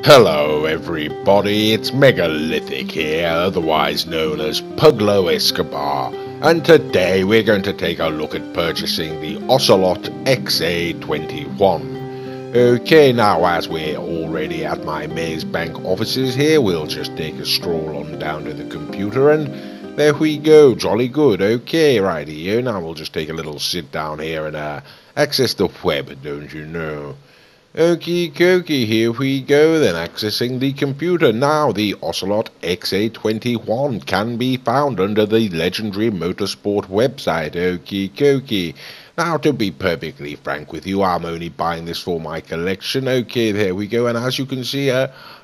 Hello everybody, it's Megalithic here, otherwise known as Puglo Escobar, and today we're going to take a look at purchasing the Ocelot XA21. Okay, now as we're already at my Maze Bank offices here, we'll just take a stroll on down to the computer and there we go, jolly good. Okay, right here, now we'll just take a little sit down here and access the web, don't you know. Okie dokie, here we go then, accessing the computer. Now, the Ocelot XA21 can be found under the legendary motorsport website, okie dokie. Now, to be perfectly frank with you, I'm only buying this for my collection. Okay, there we go, and as you can see,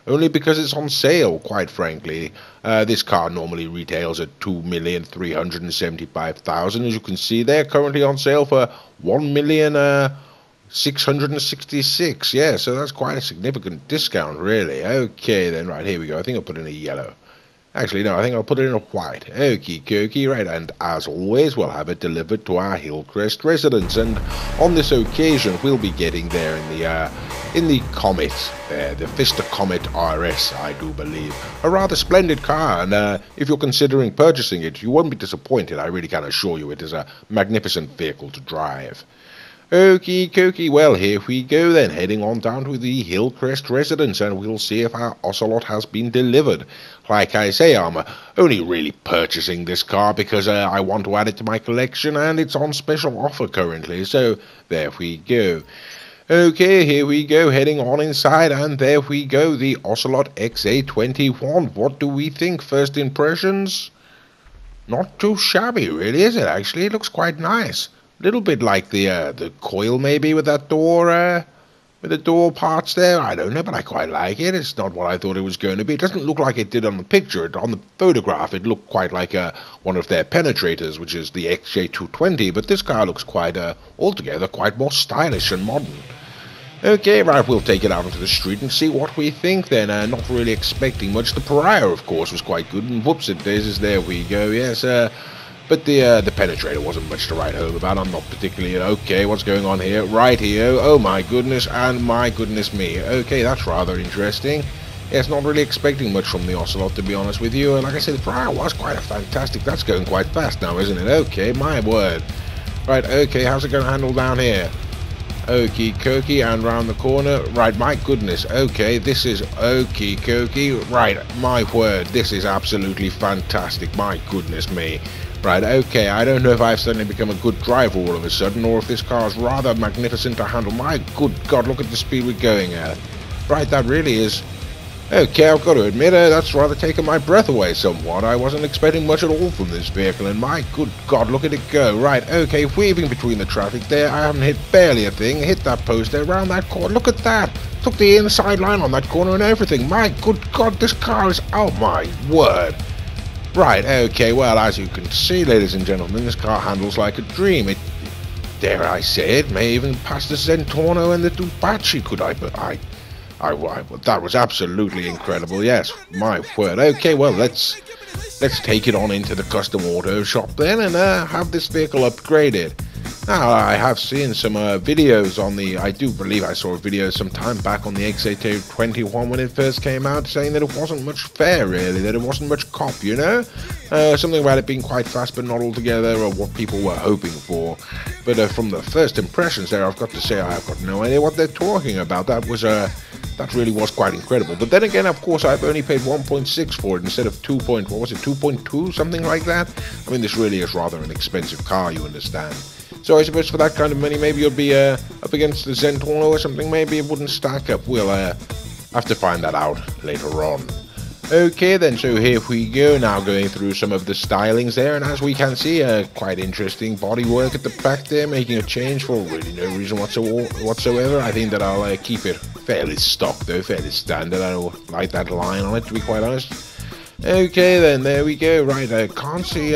only because it's on sale, quite frankly. This car normally retails at $2,375,000. As you can see, they're currently on sale for $1,666,000, yeah, so that's quite a significant discount, really. Okay, then, right, here we go. I think I'll put it in a yellow. Actually, no, I think I'll put it in a white. Okie dokie, right, and as always, we'll have it delivered to our Hillcrest residence, and on this occasion, we'll be getting there in the Comet, the Vista Comet RS, I do believe. A rather splendid car, and if you're considering purchasing it, you won't be disappointed. I really can assure you it is a magnificent vehicle to drive. Okie dokie, well, here we go then, heading on down to the Hillcrest residence, and we'll see if our Ocelot has been delivered. Like I say, I'm only really purchasing this car because I want to add it to my collection, and it's on special offer currently, so there we go. Okay, here we go, heading on inside, and there we go, the Ocelot XA21. What do we think? First impressions? Not too shabby, really, is it? Actually, it looks quite nice. Little bit like the coil maybe with that door, with the door parts there. I don't know, but I quite like it. It's not what I thought it was going to be. It doesn't look like it did on the picture. On the photograph, it looked quite like one of their penetrators, which is the XJ220. But this car looks quite, altogether, quite more stylish and modern. Okay, right, we'll take it out into the street and see what we think then. Not really expecting much. The Pariah, of course, was quite good. And whoops, it is. There we go. Yes, but the penetrator wasn't much to write home about. I'm not particularly, okay, what's going on here? Right here, oh my goodness, and my goodness me. Okay, that's rather interesting. Yes, not really expecting much from the Ocelot, to be honest with you. And like I said, the Pariah was quite a fantastic. That's going quite fast now, isn't it? Okay, my word. Right, okay, how's it going to handle down here? Okie dokie, and round the corner. Right, my goodness. Okay, this is okie dokie. Right, my word, this is absolutely fantastic. My goodness me. Right, okay, I don't know if I've suddenly become a good driver all of a sudden, or if this car is rather magnificent to handle. My good God, look at the speed we're going at. Right, that really is... Okay, I've got to admit, that's rather taken my breath away somewhat. I wasn't expecting much at all from this vehicle, and my good God, look at it go. Right, okay, weaving between the traffic there. I haven't hit barely a thing. Hit that post there, round that corner. Look at that. Took the inside line on that corner and everything. My good God, this car is... Oh, my word. Right, okay, well, as you can see, ladies and gentlemen, this car handles like a dream. It, dare I say it, may even pass the Zentorno and the Dupachi, could I? But that was absolutely incredible, yes, my word. Okay, well, let's take it on into the custom auto shop then and have this vehicle upgraded. Now, I have seen some videos on the... I do believe I saw a video some time back on the XA21 when it first came out, saying that it wasn't much fair, really, that it wasn't much cop, you know? Something about it being quite fast, but not altogether what people were hoping for. But from the first impressions there, I've got to say I've got no idea what they're talking about. That was... that really was quite incredible. But then again, of course, I've only paid 1.6 for it instead of 2. What was it, 2.2, something like that? I mean, this really is rather an expensive car, you understand. So I suppose for that kind of money, maybe you'll be up against the Zentorno or something. Maybe it wouldn't stack up. We'll have to find that out later on. Okay then, so here we go, now going through some of the stylings there, and as we can see, quite interesting bodywork at the back there, making a change for really no reason whatsoever. I think that I'll keep it fairly stock though, fairly standard. I don't like that line on it, to be quite honest. Okay then, there we go. Right, I can't see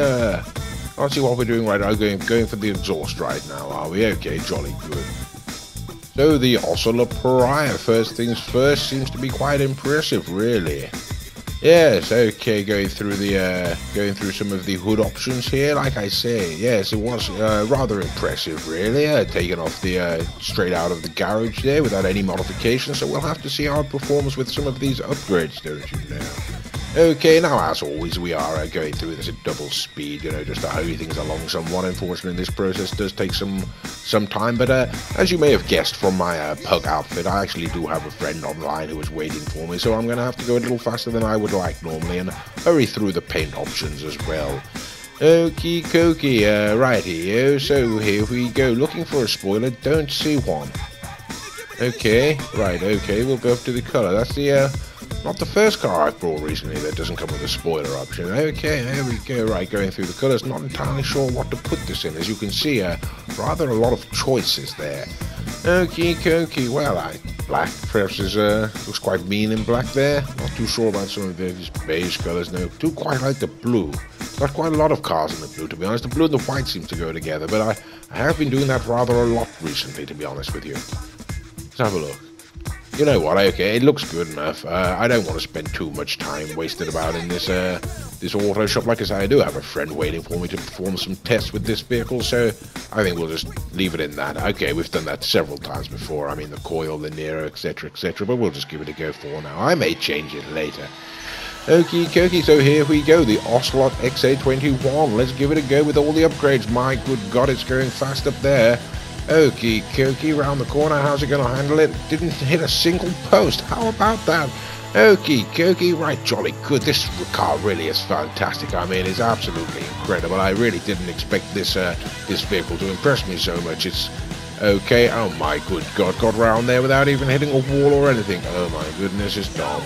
what we're doing right now. Going for the exhaust right now, are we? Okay, jolly good. So the Ocelot Pariah, first things first, seems to be quite impressive, really. Yes, okay, going through some of the hood options here, like I say, yes, it was rather impressive, really, taken off the straight out of the garage there without any modifications, so we'll have to see how it performs with some of these upgrades, don't you know. Okay, now as always we are going through this at double speed, you know, just to hurry things along somewhat. Unfortunately, this process does take some time, but as you may have guessed from my pug outfit, I actually do have a friend online who is waiting for me, so I'm going to have to go a little faster than I would like normally and hurry through the paint options as well. Okie dokie, right here, so here we go. Looking for a spoiler, don't see one. Okay, right, okay, we'll go up to the colour. That's the not the first car I've brought recently that doesn't come with a spoiler option. Okay, there we go. Right, going through the colours. Not entirely sure what to put this in. As you can see, rather a lot of choices there. Okie dokie. Well, black perhaps is looks quite mean in black there. Not too sure about some of these beige colours. No, do quite like the blue. Got quite a lot of cars in the blue, to be honest. The blue and the white seem to go together, but I have been doing that rather a lot recently, to be honest with you. Let's have a look. You know what, okay, it looks good enough. I don't want to spend too much time wasted about in this this auto shop. Like I say, I do have a friend waiting for me to perform some tests with this vehicle, so I think we'll just leave it in that. Okay, we've done that several times before. I mean, the coil, the Nero, etc., but we'll just give it a go for now. I may change it later. Okie dokie, so here we go, the Ocelot XA21. Let's give it a go with all the upgrades. My good God, it's going fast up there. Okie dokie, round the corner, how's it going to handle it? Didn't hit a single post, how about that? Okie dokie, right, jolly good. This car really is fantastic. I mean, it's absolutely incredible. I really didn't expect this this vehicle to impress me so much. It's okay. Oh my good God, got round there without even hitting a wall or anything. Oh my goodness, it's dumb.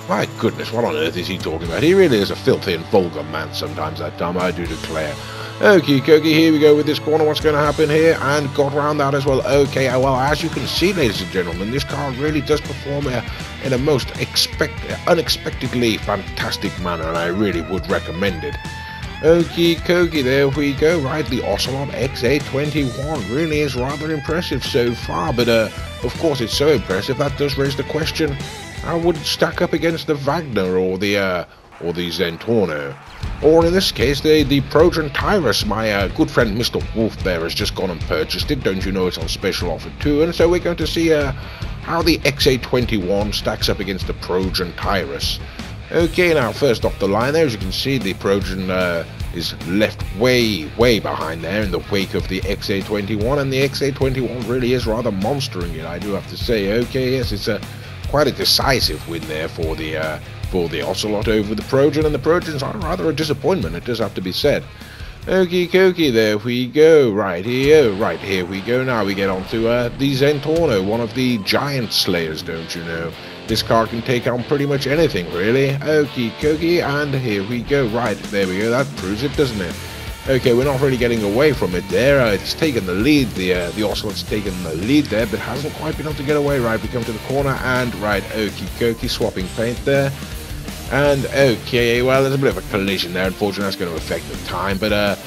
My goodness, what on earth is he talking about? He really is a filthy and vulgar man sometimes, that Tom, I do declare. Okie dokie, here we go with this corner. What's going to happen here? And got around that as well. Okay, well, as you can see, ladies and gentlemen, this car really does perform in a most unexpectedly fantastic manner, and I really would recommend it. Okie dokie, there we go. Right, the Ocelot XA21 really is rather impressive so far, but of course it's so impressive that does raise the question, how would it stack up against the Wagner or the Zentorno? Or in this case, the Proton Tyrus. My good friend Mr. Wolf there has just gone and purchased it. Don't you know it's on special offer too? And so we're going to see how the XA21 stacks up against the Proton Tyrus. Okay, now first off the line there, as you can see, the Proton is left way behind there in the wake of the XA21, and the XA21 really is rather monstering it, I do have to say. Okay, yes, it's quite a decisive win there for the Ocelot over the Proton, and the Protons are rather a disappointment, it does have to be said. Okie dokie, there we go, right here we go. Now we get on to the Zentorno, one of the giant slayers, don't you know. This car can take on pretty much anything, really. Okie dokie, and here we go, right, there we go, that proves it, doesn't it? Okay, we're not really getting away from it there. It's taken the lead, the Ocelot's taken the lead there, but hasn't quite been able to get away. Right, we come to the corner, and right, okie dokie, swapping paint there. And okay, well, there's a bit of a collision there. Unfortunately, that's going to affect the time, but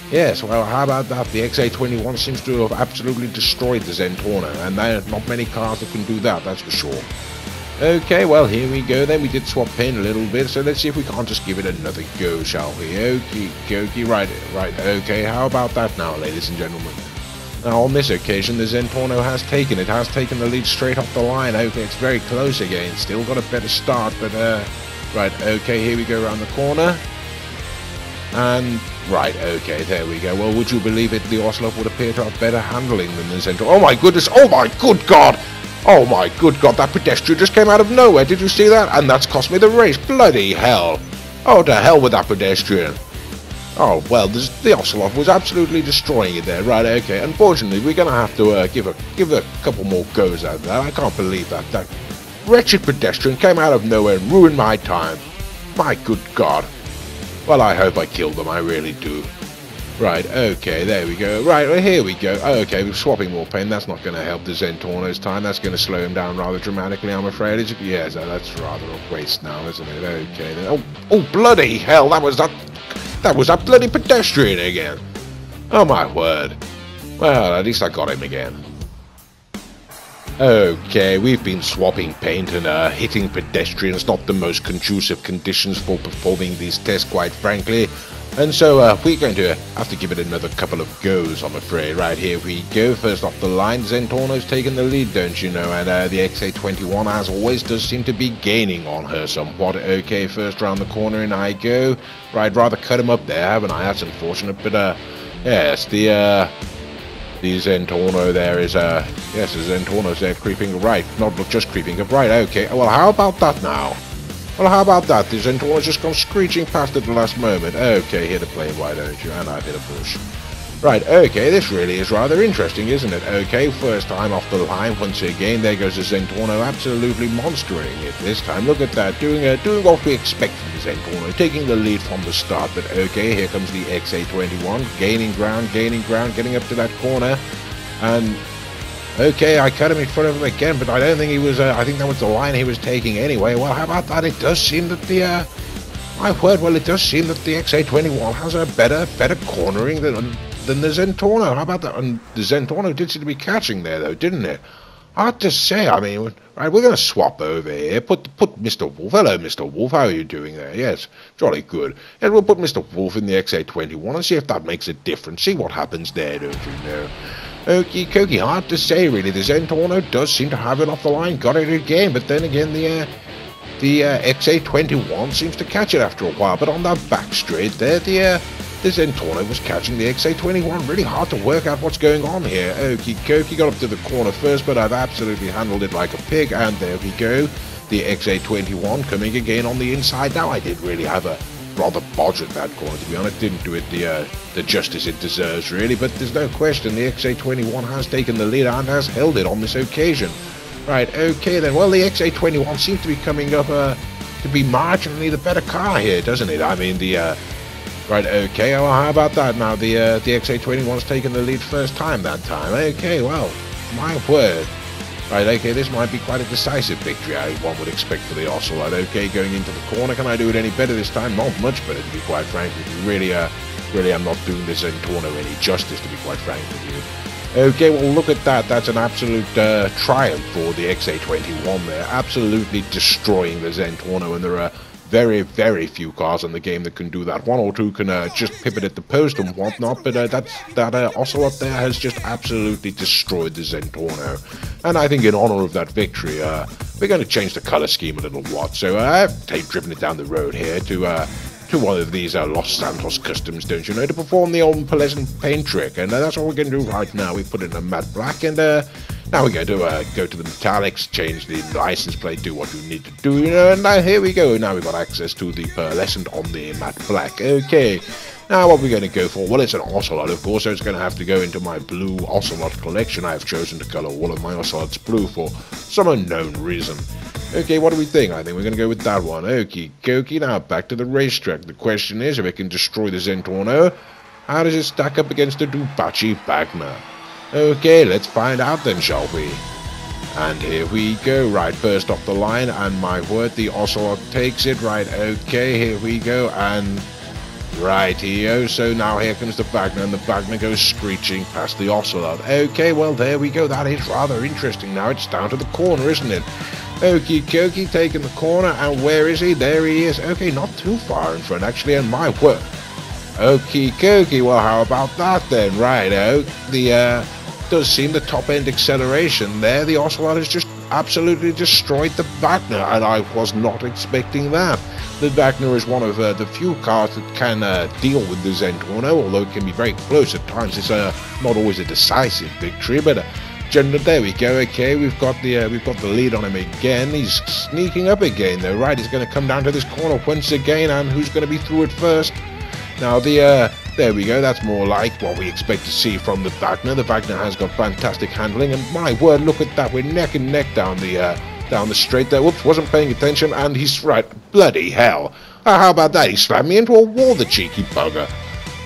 yes, well, how about that? The XA21 seems to have absolutely destroyed the Zentorno, and there are not many cars that can do that, that's for sure. Okay, well, here we go then. We did swap paint a little bit, so let's see if we can't just give it another go, shall we? Okie dokie, right, okay, how about that now, ladies and gentlemen? Now, on this occasion, the Zentorno has taken the lead straight off the line. Okay, it's very close again, still got a better start, but, right, okay, here we go around the corner. And, right, okay, there we go. Well, would you believe it, the Ocelot would appear to have better handling than the Zentorno. Oh my goodness, oh my good God! Oh my good God, that pedestrian just came out of nowhere, did you see that? And that's cost me the race, bloody hell. Oh, to hell with that pedestrian. Oh, well, the Ocelot was absolutely destroying it there, right, okay. Unfortunately, we're going to have to give a couple more goes at that. I can't believe that. That wretched pedestrian came out of nowhere and ruined my time. My good God. Well, I hope I killed them, I really do. Right, okay, there we go. Right, well, here we go. Okay, we're swapping more paint. That's not going to help the Zentorno's time. That's going to slow him down rather dramatically, I'm afraid. Yes, that's rather a waste now, isn't it? Okay, then. Oh, bloody hell, that was that bloody pedestrian again. Oh, my word. Well, at least I got him again. Okay, we've been swapping paint and hitting pedestrians, not the most conducive conditions for performing these tests, quite frankly. And so we're going to have to give it another couple of goes, I'm afraid. Right, here we go. First off the line, Zentorno's taking the lead, don't you know? And the XA21, as always, does seem to be gaining on her somewhat. Okay, first round the corner, and I go. Right, rather cut him up there, haven't I? That's unfortunate, but yes, the Zentorno there is, yes, the Zentorno's there creeping right, not just creeping up right, okay, well, how about that now? Well, how about that? The Zentorno's just gone screeching past at the last moment. Okay, hit a plane, why don't you? And I've hit a bush. Right, okay, this really is rather interesting, isn't it? Okay, first time off the line, once again, there goes the Zentorno, absolutely monstering it this time. Look at that, doing what we expect from the Zentorno, taking the lead from the start. But okay, here comes the XA21, gaining ground, getting up to that corner. And okay, I cut him in front of him again, but I don't think he was, I think that was the line he was taking anyway. Well, how about that? It does seem that the, my word, well, it does seem that the XA21 has a better cornering than the Zentorno. How about that? And the Zentorno did seem to be catching there, though, didn't it? Hard to say. I mean, right, we're going to swap over here. Put Mr. Wolf. Hello, Mr. Wolf. How are you doing there? Yes, jolly good. And we'll put Mr. Wolf in the XA21 and see if that makes a difference. See what happens there, don't you know? Okie dokie, hard to say really. The Zentorno does seem to have it off the line, got it again, but then again the XA21 seems to catch it after a while. But on that back straight there, the Zentorno was catching the XA21. Really hard to work out what's going on here. Okie dokie, got up to the corner first, but I've absolutely handled it like a pig, and there we go. The XA21 coming again on the inside. Now I did really have a rather bodge at that corner, to be honest. Didn't do it the justice it deserves, really, but there's no question the XA21 has taken the lead and has held it on this occasion. Right, okay then, well, the XA21 seems to be coming up to be marginally the better car here, doesn't it? I mean, right, okay, well, how about that now? The XA21's taken the lead first time that time. Okay, well, my word. Right, okay, this might be quite a decisive victory, one would expect for the Ocelot. Okay, going into the corner, can I do it any better this time? Not much better, to be quite frank with you. Really, I'm not doing this Zentorno any justice, to be quite frank with you. Okay, well, look at that. That's an absolute triumph for the XA21 there. Absolutely destroying the Zentorno, and there are very, very few cars in the game that can do that. One or two can just pivot at the post and whatnot, but that Ocelot there has just absolutely destroyed the Zentorno. And I think in honor of that victory, we're going to change the color scheme a little what. So I've driven it down the road here to one of these Los Santos customs, don't you know, to perform the old pleasant paint trick. And that's what we're going to do right now. We put it in a matte black, and now we're going to go to the metallics, change the license plate, do what we need to do, you know, and here we go. Now we've got access to the pearlescent on the matte black. Okay, now what we're going to go for, well, it's an Ocelot, of course, so it's going to have to go into my blue Ocelot collection. I have chosen to color all of my Ocelots blue for some unknown reason. Okay, what do we think? I think we're going to go with that one. Okie dokie, now back to the racetrack. The question is, if it can destroy the Zentorno, how does it stack up against the Ducati Bagna? Okay, let's find out then, shall we? And here we go. Right, first off the line, and my word, the Ocelot takes it. Right, okay, here we go, and righty-o. So now here comes the Bagna, and the Bagna goes screeching past the Ocelot. Okay, well, there we go. That is rather interesting. Now it's down to the corner, isn't it? Okie dokie, taking the corner, and where is he? There he is. Okay, not too far in front, actually, and my word. Okie dokie, well, how about that then? Right-o. Does seem the top-end acceleration there. The Ocelot has just absolutely destroyed the Bagna, and I was not expecting that. The Bagna is one of the few cars that can deal with the Zentorno, although it can be very close at times. It's not always a decisive victory, but there we go. Okay, we've got the lead on him again. He's sneaking up again, though. Right, he's going to come down to this corner once again, and who's going to be through it first? Now there we go. That's more like what we expect to see from the Bagna. The Bagna has got fantastic handling, and my word, look at that. We're neck and neck down the straight there. Whoops, wasn't paying attention, and he's right. Bloody hell! How about that? He slammed me into a wall, the cheeky bugger.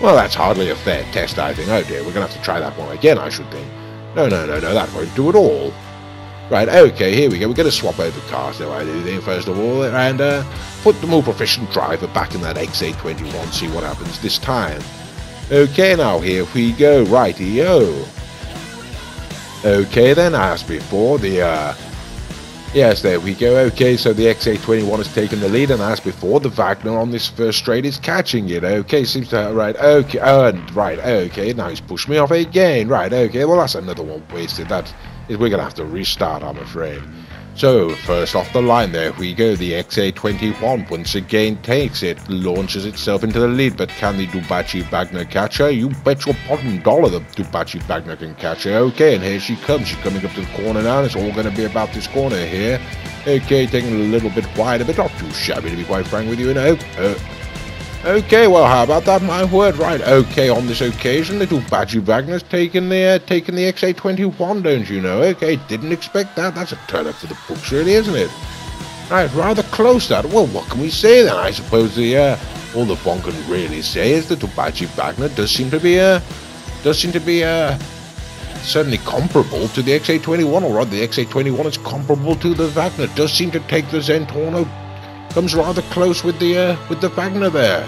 Well, that's hardly a fair test, I think. Oh dear, we're gonna have to try that one again, I should think. No, that won't do at all. Right, okay, here we go. We're going to swap over cars, though, I do think, first of all, and put the more proficient driver back in that XA21, see what happens this time. Okay, now here we go, righty-o. Okay then, as before, yes, there we go. Okay, so the XA21 has taken the lead, and as before, the Wagner on this first straight is catching it. Okay, seems to right. Okay, and right. Okay, now he's pushed me off again. Right. Okay, well that's another one wasted. We're gonna have to restart, I'm afraid. So first off the line, there we go. The XA21 once again takes it, launches itself into the lead. But can the Dubachi Wagner catch her? You bet your bottom dollar the Dubachi Wagner can catch her. Okay, and here she comes. She's coming up to the corner now. And it's all going to be about this corner here. Okay, taking a little bit wider, but not too shabby to be quite frank with you. Okay, well, how about that? My word, right? Okay, on this occasion, the Dubachi Wagner's taking the XA21, don't you know? Okay, didn't expect that. That's a turn up for the books, really, isn't it? Right, rather close that. Well, what can we say then? I suppose all the one can really say is the Dubachi Wagner does seem to be certainly comparable to the XA21, or rather, the XA21 is comparable to the Wagner. Does seem to take the Zentorno. Comes rather close with the Wagner there.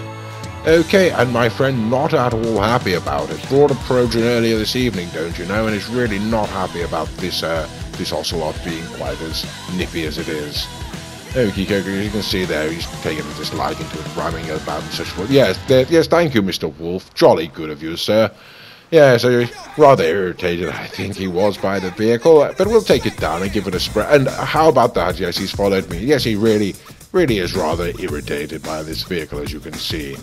Okay, and my friend not at all happy about it. Brought a Trojan earlier this evening, don't you know, and is really not happy about this Ocelot being quite as nippy as it is. Okie dokie, as you can see there, he's taking a dislike into it, rhyming about and such. Yes, yes, thank you, Mr. Wolf. Jolly good of you, sir. Yeah, so rather irritated, I think he was, by the vehicle, but we'll take it down and give it a spray. And how about that? Yes, he's followed me. Yes, he really is rather irritated by this vehicle, as you can see.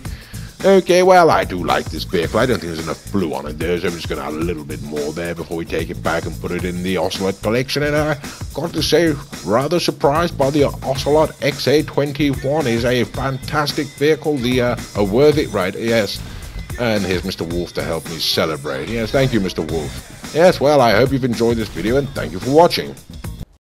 Okay, well, I do like this vehicle. I don't think there's enough blue on it there, so I'm just going to add a little bit more there before we take it back and put it in the Ocelot collection. And I got to say, rather surprised by the Ocelot XA21. Is a fantastic vehicle, a worthy, right, yes. And here's Mr. Wolf to help me celebrate. Yes, thank you, Mr. Wolf. Yes, well, I hope you've enjoyed this video, and thank you for watching.